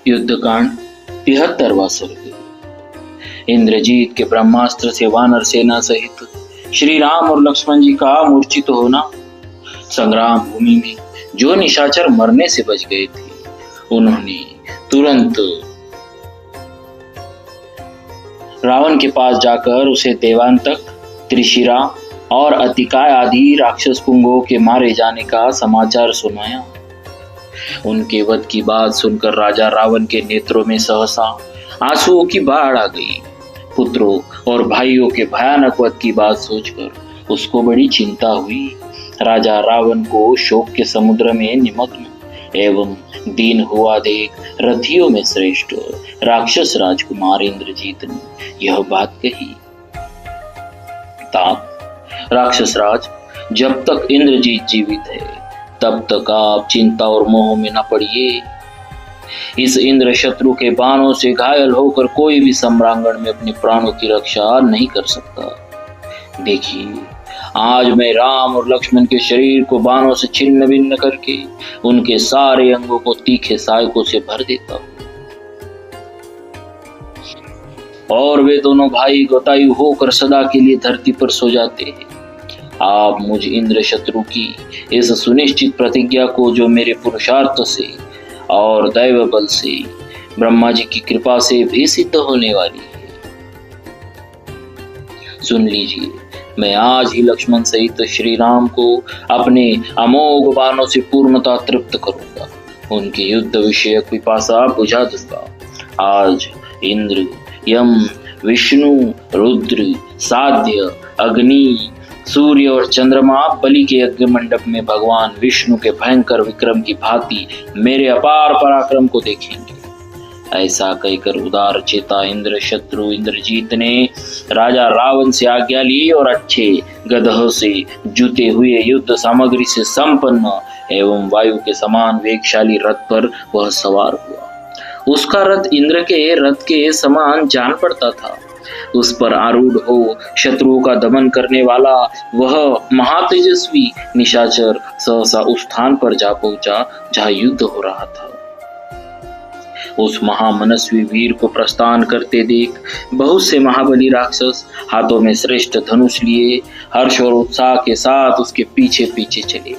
युद्धकांड 73वां सर्ग। इंद्रजीत के ब्रह्मास्त्र से वानर सेना सहित श्री राम और लक्ष्मण जी का मूर्छित होना। संग्राम भूमि में जो निशाचर मरने से बच गए थे उन्होंने तुरंत रावण के पास जाकर उसे देवांतक, त्रिशिरा और अतिकाय आदि राक्षस पुंगों के मारे जाने का समाचार सुनाया। उनके वध की बात सुनकर राजा रावण के नेत्रों में सहसा आंसुओं की बाढ़ आ गई। पुत्रों और भाइयों के भयानक वध की बात सोचकर उसको बड़ी चिंता हुई। राजा रावण को शोक के समुद्र में निमग्न एवं दीन हुआ देख रथियों में श्रेष्ठ राक्षस राजकुमार इंद्रजीत ने यह बात कही। तात राक्षस राज, जब तक इंद्रजीत जीवित है तब तक आप चिंता और मोह में न पड़िए। इस इंद्र शत्रु के बाणों से घायल होकर कोई भी सम्रांगण में अपने प्राणों की रक्षा नहीं कर सकता। देखिए, आज मैं राम और लक्ष्मण के शरीर को बाणों से छिन्न भिन्न करके उनके सारे अंगों को तीखे सहायकों से भर देता हूं और वे दोनों भाई गतायु होकर सदा के लिए धरती पर सो जाते हैं। आप मुझ इंद्र शत्रु की इस सुनिश्चित प्रतिज्ञा को, जो मेरे पुरुषार्थ से और दैव बल से ब्रह्मा जी की कृपा से भी सिद्ध होने वाली है, सुन लीजिए। मैं आज ही लक्ष्मण सहित श्री राम को अपने अमोघ बाणों से पूर्णतः तृप्त करूंगा, उनकी युद्ध विषयक पिपासा बुझा दूंगा। आज इंद्र, यम, विष्णु, रुद्र, साध्य, अग्नि, सूर्य और चंद्रमा बलि के यज्ञ मंडप में भगवान विष्णु के भयंकर विक्रम की भांति मेरे अपार पराक्रम को देखेंगे। ऐसा कहकर उदार चेता इंद्र शत्रु इंद्रजीत ने राजा रावण से आज्ञा ली और अच्छे गदहों से जुते हुए युद्ध सामग्री से संपन्न एवं वायु के समान वेगशाली रथ पर वह सवार हुआ। उसका रथ इंद्र के रथ के समान जान पड़ता था। उस पर आरूढ़ हो शत्रुओं का दमन करने वाला वह महातेजस्वी निशाचर सहसा उस स्थान पर जा पहुंचा जहां युद्ध हो रहा था। उस महामनस्वी वीर को प्रस्थान करते देख बहुत से महाबली राक्षस हाथों में श्रेष्ठ धनुष लिए हर्ष और उत्साह के साथ उसके पीछे पीछे चले।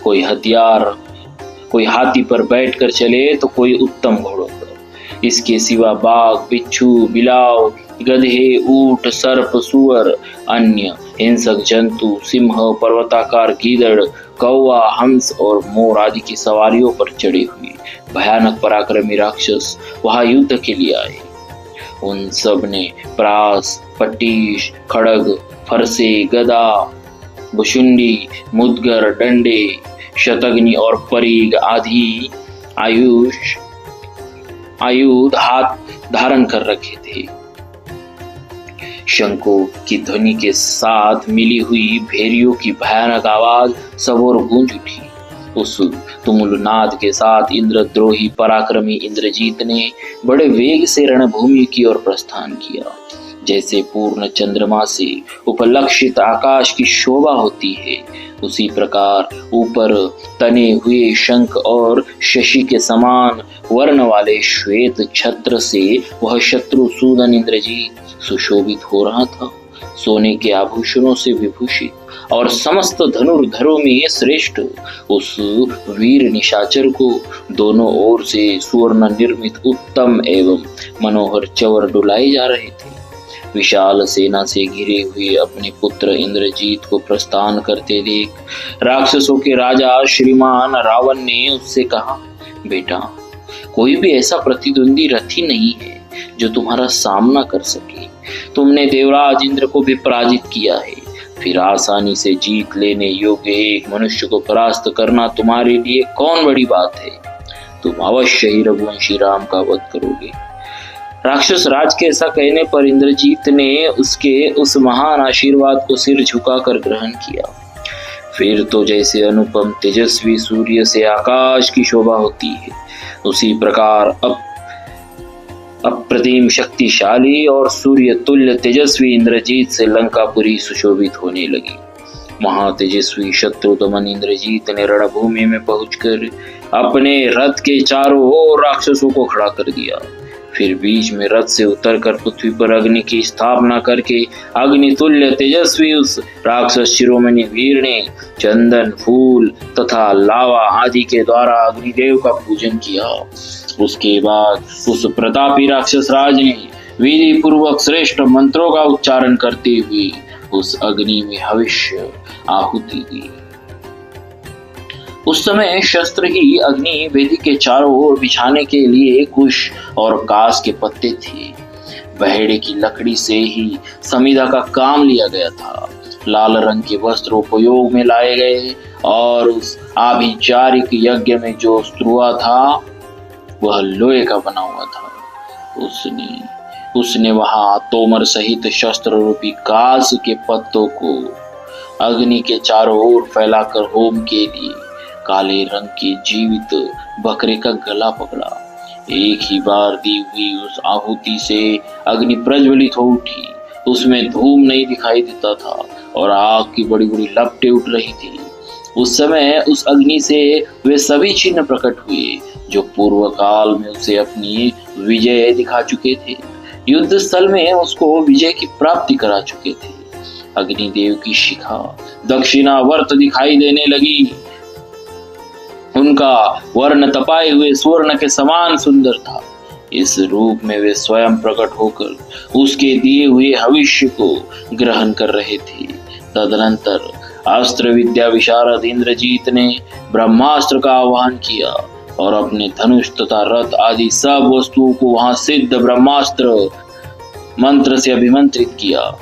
कोई हाथी पर बैठकर चले तो कोई उत्तम घोड़ों पर। इसके सिवा बाघ, बिच्छू, बिलाव, गधे, ऊंट, सर्प, सुअर, अन्य हिंसक जंतु, सिंह, पर्वताकार गीदड़, कौवा, हंस और मोर आदि की सवारियों पर चढ़े हुए भयानक पराक्रमी राक्षस वहां युद्ध के लिए आए। उन सब ने प्रास, पट्टीश, खड़ग, फरसे, गदा, भुशुंडी, मुदगर, डंडे, शतग्नि और परीग आदि आयुध हाथ धारण कर रखे थे। शंखों की ध्वनि के साथ मिली हुई भेरियों की भयानक आवाज सब ओर गूंज उठी। उस तुमुल नाद के साथ इंद्रद्रोही पराक्रमी इंद्रजीत ने बड़े वेग से रणभूमि की ओर प्रस्थान किया। जैसे पूर्ण चंद्रमा से उपलक्षित आकाश की शोभा होती है, उसी प्रकार ऊपर तने हुए शंख और शशि के समान वर्ण वाले श्वेत छत्र से वह शत्रु सूदन इंद्रजीत सुशोभित हो रहा था। सोने के आभूषणों से विभूषित और समस्त धनुर्धरों में श्रेष्ठ उस वीर निशाचर को दोनों ओर से सुवर्ण निर्मित उत्तम एवं मनोहर चवर डुलाए जा रहे थे। विशाल सेना से घिरे हुए अपने पुत्र इंद्रजीत को प्रस्थान करते देख राक्षसों के राजा श्रीमान रावण ने उससे कहा, बेटा, कोई भी ऐसा प्रतिद्वंदी रथी नहीं है जो तुम्हारा सामना कर सके। तुमने देवराज इंद्र को भी पराजित किया है, फिर आसानी से जीत लेने योग्य एक मनुष्य को परास्त करना तुम्हारे लिए कौन बड़ी बात है। तुम अवश्य ही रघुवंशी राम का वध करोगे। राक्षस राज के ऐसा कहने पर इंद्रजीत ने उसके उस महान आशीर्वाद को सिर झुकाकर ग्रहण किया। फिर तो जैसे अनुपम तेजस्वी सूर्य से आकाश की शोभा होती है, उसी प्रकार अप्रतिम शक्तिशाली और सूर्य तुल्य तेजस्वी इंद्रजीत से लंकापुरी सुशोभित होने लगी। महातेजस्वी शत्रु दमन इंद्रजीत ने रणभूमि में पहुंचकर अपने रथ के चारों ओर राक्षसों को खड़ा कर दिया। फिर बीच में रथ से उतरकर पृथ्वी पर अग्नि की स्थापना करके अग्नितुल्य तेजस्वी उस राक्षस शिरोमणि वीर ने चंदन, फूल तथा लावा आदि के द्वारा अग्निदेव का पूजन किया। उसके बाद उस प्रतापी राक्षस राज ने विधि पूर्वक श्रेष्ठ मंत्रों का उच्चारण करते हुए उस अग्नि में हविष्य आहुति दी। उस समय शस्त्र ही अग्नि वेदी के चारों ओर बिछाने के लिए कुश और कास के पत्ते थे। बहेड़े की लकड़ी से ही समिधा का काम लिया गया था। लाल रंग के वस्त्र उपयोग में लाए गए और उस आभिचारिक यज्ञ में जो स्त्रुआ था वह लोहे का बना हुआ था। उसने वहां तोमर सहित शस्त्र रूपी कास के पत्तों को अग्नि के चारों ओर फैलाकर होम के लिए काले रंग के जीवित बकरे का गला पकड़ा। एक ही बार दी हुई उस आहुति से अग्नि प्रज्वलित हो उठी। उसमें धूम नहीं दिखाई देता था और आग की बड़ी बड़ी लपटें उठ रही थी। उस समय उस अग्नि से वे सभी चिन्ह प्रकट हुए जो पूर्व काल में उसे अपनी विजय दिखा चुके थे, युद्ध स्थल में उसको विजय की प्राप्ति करा चुके थे। अग्निदेव की शिखा दक्षिणावर्त दिखाई देने लगी। उनका वर्ण तपाए हुए स्वर्ण के समान सुंदर था। इस रूप में वे स्वयं प्रकट होकर उसके दिए हुए हविष्य को ग्रहण कर रहे थे। तदनंतर अस्त्र विद्या विशारद इंद्रजीत ने ब्रह्मास्त्र का आह्वान किया और अपने धनुष तथा रथ आदि सब वस्तुओं को वहां सिद्ध ब्रह्मास्त्र मंत्र से अभिमंत्रित किया।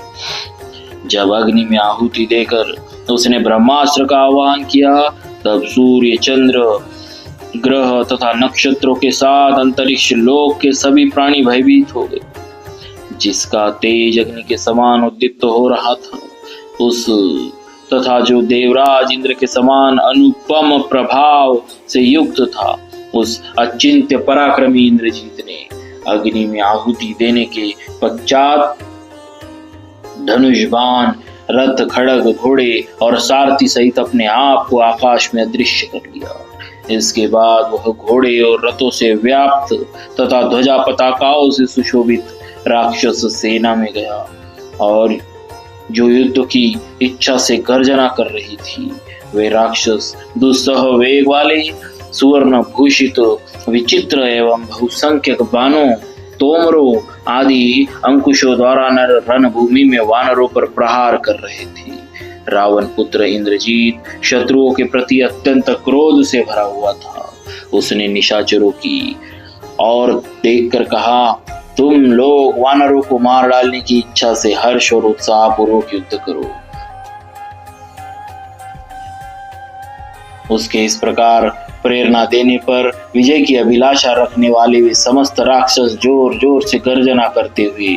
जब अग्नि में आहुति देकर उसने ब्रह्मास्त्र का आह्वान किया तब सूर्य, चंद्र, ग्रह तथा नक्षत्रों के साथ अंतरिक्ष लोक के सभी प्राणी भयभीत हो गए। जिसका तेज अग्नि के समान उद्दीप्त हो रहा था उस तथा जो देवराज इंद्र के समान अनुपम प्रभाव से युक्त था, उस अचिंत्य पराक्रमी इंद्रजीत ने अग्नि में आहुति देने के पश्चात धनुष, बाण, रथ, खड़ग, घोड़े और सारथी सहित अपने आप को आकाश में अदृश्य कर लिया। इसके बाद वह घोड़े और रथों से व्याप्त तथा ध्वजा पताकाओं से सुशोभित राक्षस सेना में गया और जो युद्ध की इच्छा से गर्जना कर रही थी वे राक्षस दुस्सह वेग वाले, सुवर्ण भूषित, विचित्र एवं बहुसंख्यक बाणों, तोमरों आदि अंकुशों द्वारा रणभूमि में वानरों पर प्रहार कर रहे थे। रावण पुत्र इंद्रजीत शत्रुओं के प्रति अत्यंत क्रोध से भरा हुआ था। उसने निशाचरों की और देखकर कहा, तुम लोग वानरों को मार डालने की इच्छा से हर्ष और उत्साह पूर्वक युद्ध करो। उसके इस प्रकार प्रेरणा देने पर विजय की अभिलाषा रखने वाले वे समस्त राक्षस जोर जोर से गर्जना करते हुए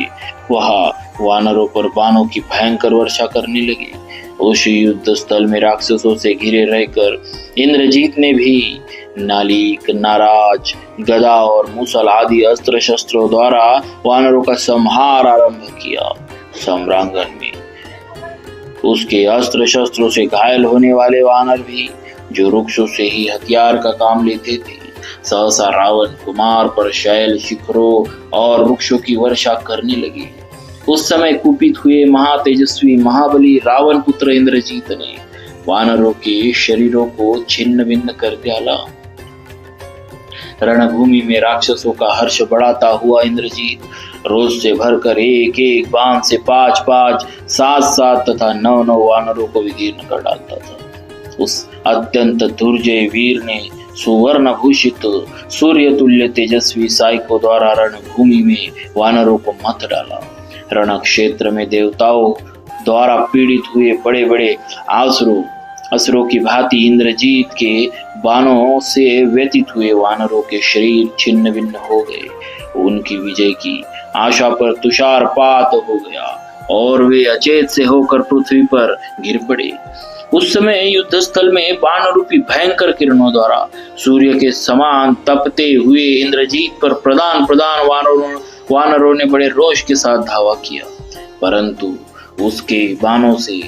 वहां वानरों पर बाणों की भयंकर वर्षा करने लगे। उस युद्ध स्थल में राक्षसों से घिरे रहकर इंद्रजीत ने भी नालीक, नाराज, गदा और मूसल आदि अस्त्र शस्त्रों द्वारा वानरों का संहार आरंभ किया। सम्रांगण में उसके अस्त्र शस्त्रों से घायल होने वाले वानर भी जो वृक्षों से ही हथियार का काम लेते थे सहसा रावण कुमार पर शैल, शिखरों और वृक्षों की वर्षा करने लगे। उस समय कुपित हुए महातेजस्वी महाबली रावण पुत्र इंद्रजीत ने वानरों के शरीरों को छिन्न भिन्न कर डाला। रणभूमि में राक्षसों का हर्ष बढ़ाता हुआ इंद्रजीत रोज से भरकर एक एक बाण से 5-5, 7-7 तथा 9-9 वानरों को विदीर्ण कर डालता था। उस अत्यंत दुर्जय वीर ने सुवर्ण भूषित सूर्य तुल्य तेजस्वी साइको द्वारा रणभूमि में वानरों को मत डाला। रण क्षेत्र में देवताओं द्वारा पीड़ित हुए बड़े बड़े असुरों की भांति इंद्रजीत के बाणों से व्यतीत हुए वानरों के शरीर छिन्न भिन्न हो गए। उनकी विजय की आशा पर तुषारपात हो गया और वे अचेत से होकर पृथ्वी पर गिर पड़े। उस समय युद्ध स्थल में बाण रूपी भयंकर किरणों द्वारा सूर्य के समान तपते हुए इंद्रजीत पर प्रधान वानरों ने बड़े रोष के साथ धावा किया, परंतु उसके बाणों से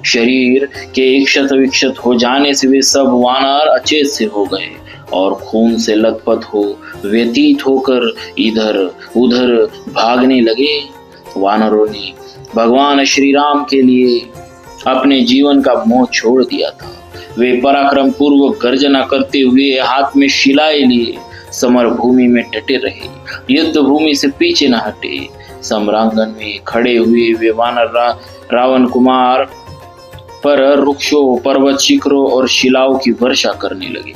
शरीर के क्षत विक्षत हो जाने से वे सब वानर अचेत से हो गए और खून से लथपथ हो व्यतीत होकर इधर उधर भागने लगे। वानरों ने भगवान श्री राम के लिए अपने जीवन का मोह छोड़ दिया था। वे पराक्रम पूर्वक गर्जना करते हुए हाथ में शिलाएं लिए समर भूमि में डटे रहे, युद्ध भूमि से पीछे न हटे। सम्रांगण में खड़े हुए वे वानर रावण कुमार पर वृक्षों, पर्वत शिखरों और शिलाओं की वर्षा करने लगे।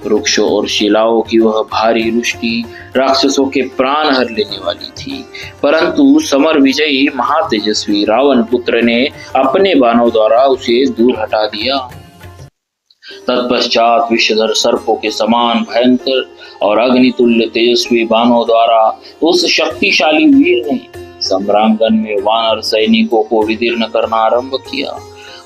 वृक्षों और शिलाओं की वह भारी वृष्टि राक्षसों के प्राण हर लेने वाली थी, परंतु समर विजयी महातेजस्वी रावण पुत्र ने अपने बाणों द्वारा उसे दूर हटा दिया। तत्पश्चात विषधर सर्पों के समान भयंकर और अग्नितुल्य तेजस्वी बाणों द्वारा उस शक्तिशाली वीर ने सम्रांगण में वानर सैनिकों को विदीर्ण करना आरंभ किया।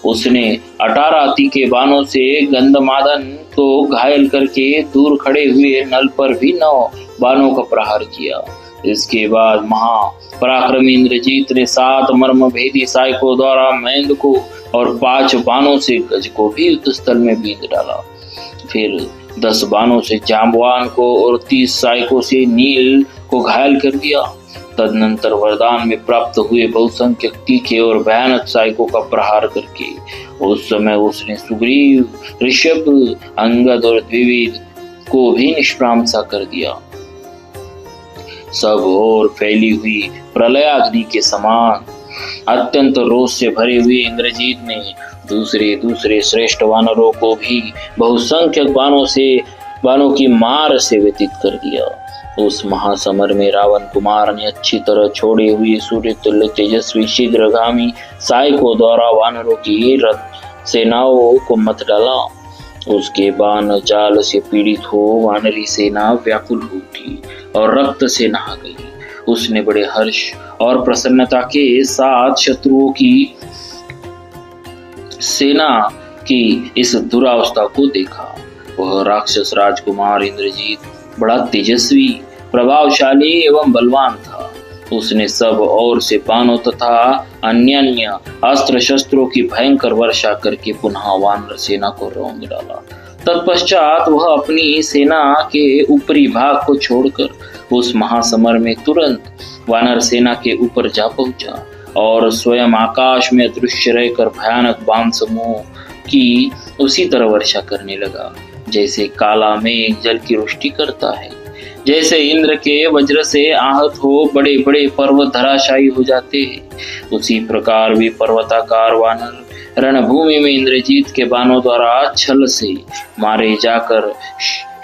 उसने 18 तीखे बाणों से गंधमादन को घायल करके दूर खड़े हुए नल पर भी 9 बाणों का प्रहार किया। इसके बाद महापराक्रमी इंद्रजीत ने 7 मर्म भेदी सहायकों द्वारा मैंद को और 5 बाणों से गज को भी युद्ध स्थल में बींध डाला। फिर 10 बाणों से जाम्बवान को और 30 सहायकों से नील को घायल कर दिया। तदनंतर वरदान में प्राप्त हुए बहुसंख्यक तीखे और भयानक सहायकों का प्रहार करके उस समय उसने सुग्रीव, ऋषभ, अंगद और द्विविद को भी निष्प्राम सा कर दिया। सब ओर फैली हुई प्रलयाग्नि के समान अत्यंत रोष से भरे हुए इंद्रजीत ने दूसरे श्रेष्ठ वानरों को भी बहुसंख्यक बाणों की मार से व्यतीत कर दिया। उस महासमर में रावण कुमार ने अच्छी तरह छोड़े हुए सूर्य तुल्य तेजस्वी शीघ्रगामी सहायकों द्वारा वानरों की रथ सेनाओं को मत डाला। उसके बाण जाल से पीड़ित हो वानरी सेना व्याकुल हो उठी और रक्त से नहा गई। उसने बड़े हर्ष और प्रसन्नता के साथ शत्रुओं की सेना की इस दुरावस्था को देखा। वह राक्षस राजकुमार इंद्रजीत बड़ा तेजस्वी, प्रभावशाली एवं बलवान था। उसने सब ओर से बाणों तथा अन्य अस्त्र शस्त्रों की भयंकर वर्षा करके पुनः वानर सेना को रौंद डाला। तत्पश्चात वह अपनी सेना के ऊपरी भाग को छोड़कर उस महासमर में तुरंत वानर सेना के ऊपर जा पहुंचा और स्वयं आकाश में अदृश्य रहकर भयानक बाण समूह की उसी तरह वर्षा करने लगा जैसे काला मेघ जल की वृष्टि करता है। जैसे इंद्र के वज्र से आहत हो बड़े बड़े पर्वत धराशायी हो जाते हैं, उसी प्रकार भी पर्वताकार वानर रणभूमि में इंद्रजीत के बाणों द्वारा छल से मारे जाकर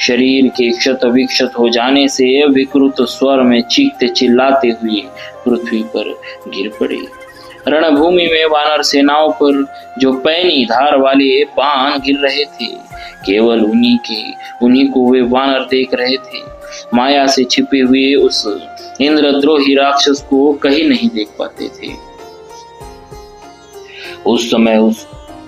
शरीर के क्षत विक्षत हो जाने से विकृत स्वर में चीखते चिल्लाते हुए पृथ्वी पर गिर पड़े। रणभूमि में वानर सेनाओं पर जो पैनी धार वाले बाण गिर रहे थे, केवल उन्हीं को वे वानर देख रहे थे। माया से छिपे हुए उस इंद्रद्रोही राक्षस को कहीं नहीं देख पाते थे। उस समय उस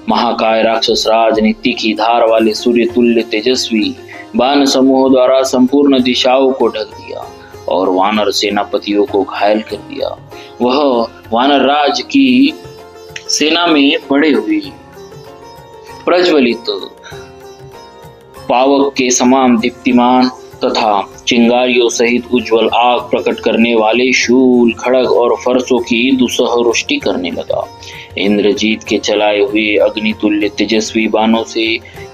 महाकाय राक्षस राज ने तीखी धार वाले सूर्य तुल्य तेजस्वी बाण समूह द्वारा संपूर्ण दिशाओं को ढक दिया और वानर सेनापतियों को घायल कर दिया। वह वानर राज की सेना में पड़े हुए प्रज्वलित पावक के समान दीप्तिमान तथा चिंगारियों सहित उज्जवल आग प्रकट करने वाले शूल, खड़ग और फरसों की दुसह वृष्टि करने लगा। इंद्रजीत के चलाए हुए अग्नितुल्य तेजस्वी बाणों से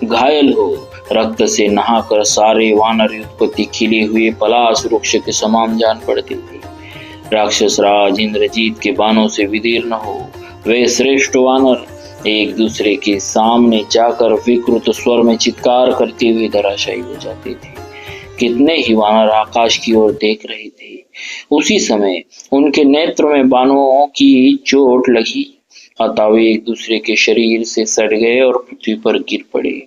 घायल हो रक्त से नहाकर सारे वानर उत्पत्ति खिले हुए पलाश वृक्ष के समान जान पड़ते थे। राक्षस राज इंद्रजीत के बाणों से विदीर्ण हो वे श्रेष्ठ वानर एक दूसरे के सामने जाकर विकृत स्वर में चित्कार करते हुए धराशायी हो जाते थे। कितने ही वानर आकाश की ओर देख रहे थे। उसी समय उनके नेत्र में बाणों की चोट लगी, अतः वे एक दूसरे के शरीर से सट गए और पृथ्वी पर गिर पड़े।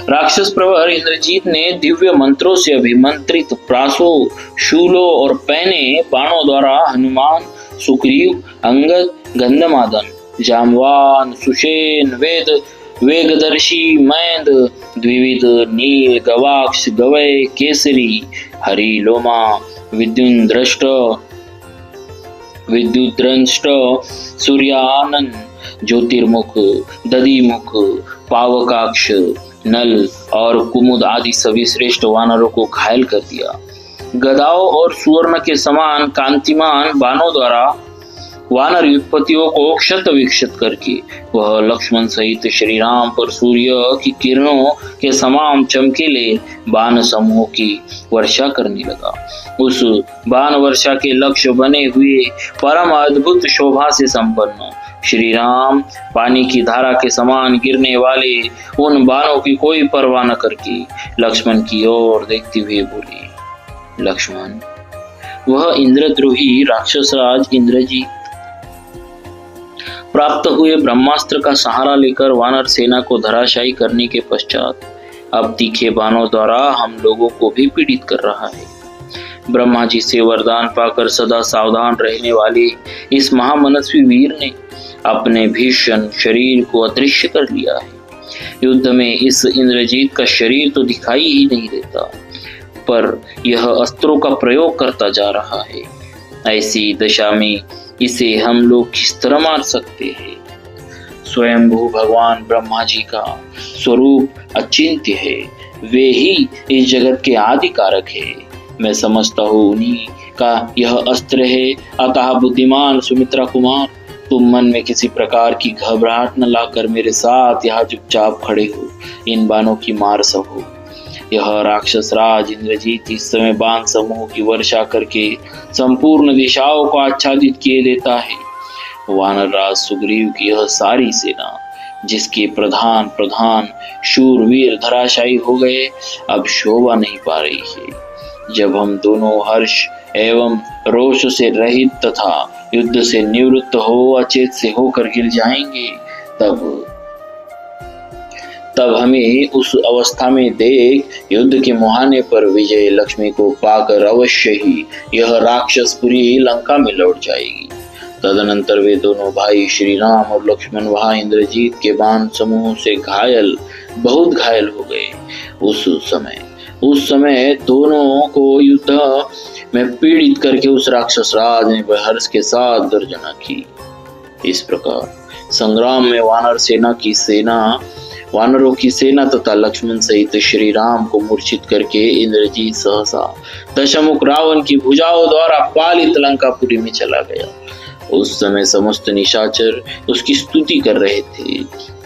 राक्षस प्रवर इंद्रजीत ने दिव्य मंत्रों से अभिमंत्रित प्रासों, शूलों और पैने बाणों द्वारा हनुमान, सुग्रीव, अंगद, गंधमादन, जाम्बवान, सुषेण, वेगदर्शी, मैंद, द्विविद, नील, गवाक्ष, गवय, केसरी, हरि, लोमा, विद्युद्रष्ट, सूर्यानन, ज्योतिर्मुख, दधिमुख, पावकाक्ष, नल और कुमुद आदि सभी श्रेष्ठ वानरों को घायल कर दिया। गदाओं और सुवर्ण के समान कांतिमान बाणों द्वारा वानर युद्धपतियों को क्षत विक्षत करके वह लक्ष्मण सहित श्री राम पर सूर्य की किरणों के समान चमकीले बाण समूह की वर्षा करने लगा। उस बाण वर्षा के लक्ष्य बने हुए परम अद्भुत शोभा से संपन्न श्री राम पानी की धारा के समान गिरने वाले उन बाणों की कोई परवाह न करके लक्ष्मण की ओर देखते हुए बोले, लक्ष्मण, वह इंद्रद्रोही राक्षसराज इंद्रजीत प्राप्त हुए ब्रह्मास्त्र का सहारा लेकर वानर सेना को धराशायी करने के पश्चात अब तीखे बाणों द्वारा हम लोगों को भी पीड़ित कर रहा है। ब्रह्मा जी से वरदान पाकर सदा सावधान रहने वाले इस महामनस्वी वीर ने अपने भीषण शरीर को अदृश्य कर लिया है। युद्ध में इस इंद्रजीत का शरीर तो दिखाई ही नहीं देता, पर यह अस्त्रों का प्रयोग करता जा रहा है। ऐसी दशा में इसे हम लोग किस तरह मार सकते हैं? स्वयंभू भगवान ब्रह्मा जी का स्वरूप अचिंत्य है, वे ही इस जगत के आदि कारक है। मैं समझता हूँ उन्हीं का यह अस्त्र है। अतः बुद्धिमान सुमित्रा कुमार, तुम मन में किसी प्रकार की घबराहट न लाकर मेरे साथ यहाँ चुपचाप खड़े हो, इन बाणों की मार सहो। यह राक्षस राज इंद्रजीत इस समय बाण समूह की वर्षा करके संपूर्ण दिशाओं को आच्छादित किए देता है। वानर राज सुग्रीव की यह सारी सेना, जिसके प्रधान शूरवीर धराशायी हो गए, अब शोभा नहीं पा रही है। जब हम दोनों हर्ष एवं रोष से रहित तथा युद्ध से निवृत्त हो अचेत से होकर गिर जाएंगे, तब हमें उस अवस्था में देख युद्ध के मुहाने पर विजय लक्ष्मी को पाकर अवश्य ही यह राक्षसपुरी लंका में लौट जाएगी। तदनंतर वे दोनों भाई श्री राम और लक्ष्मण वहां इंद्रजीत के बाण समूह से बहुत घायल हो गए। उस समय दोनों को युद्ध में पीड़ित करके उस राक्षस राज ने हर्ष के साथ गर्जना की। इस प्रकार संग्राम में वानरों की सेना तथा लक्ष्मण सहित श्री राम को मूर्छित करके इंद्रजीत सहसा दशमुख रावण की भुजाओं द्वारा पालित लंकापुरी में चला गया। उस समय समस्त निशाचर उसकी स्तुति कर रहे थे।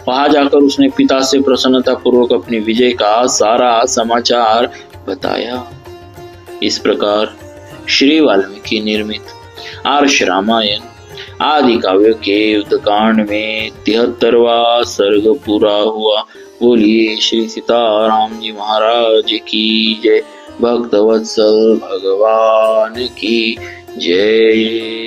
वहां जाकर उसने पिता से प्रसन्नता पूर्वक अपनी विजय का सारा समाचार बताया। इस प्रकार श्री वाल्मीकि निर्मित आर्ष रामायण आदि काव्य के युद्ध कांड में 73वां सर्ग पूरा हुआ। बोलिए श्री सीताराम जी महाराज की जय। भक्तवत्सल भगवान की जय।